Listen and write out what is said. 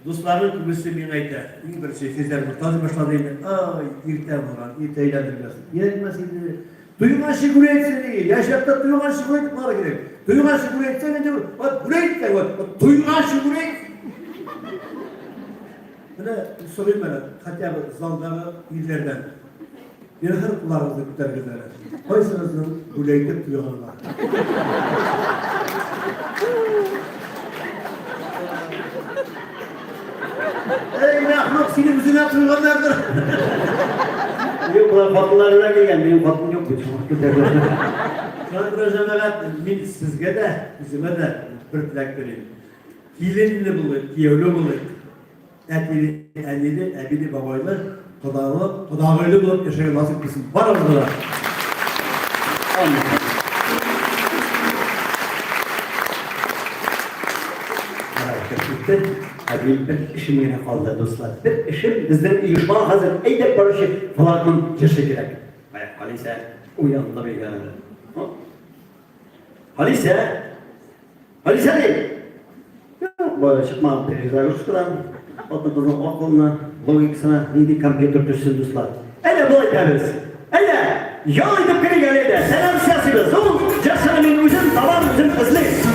Dostlarım kümesi min ayta. İyi bir şey sesler bu. Taze başladığında ay irtem olan, irteylendirmesin. Yerilmesiydi. Duyulan şükür etseni. Yaşapta duyulan şükür etip bana gerek. Duyulan şükür etseni de bak buraya gitler bak. Duyulan şükür et. Böyle sorayım bana. Hatta zalları illerden. Bir her kulağınızda küter gider. Oysanızın buraya gidip duyulanlar. Ey Mahmut senin yüzüne duyulanlardır. Yok bu fatlılarına gelgen benim fatlım yok bu çok güzel. Şu projeler min sizge de bizime de bir tilak vereyim. Hilinli bulur, kiyevli bulur. Etili, elili, ebili, babaylı, kudağıylı bulup yaşaya nasip kısım. Var orada. Amin. Gerçekten abi bir işim yine kaldı dostlar. Bir işim bizden uyuşma hazır. Eydep barışı falanın yaşı gerek. Halise uyandı bir geldi. Halise? Halise ne? Böyle çıkma perişan uçturan. Oturdum okuluna, logikasına, neydi kompüter düşsün dostlar. Ele bu ederiz. Ele yol edip geri geleydi. Selam siyasıyla. Zul, cesaretin uzun, tavan uzun hızlı.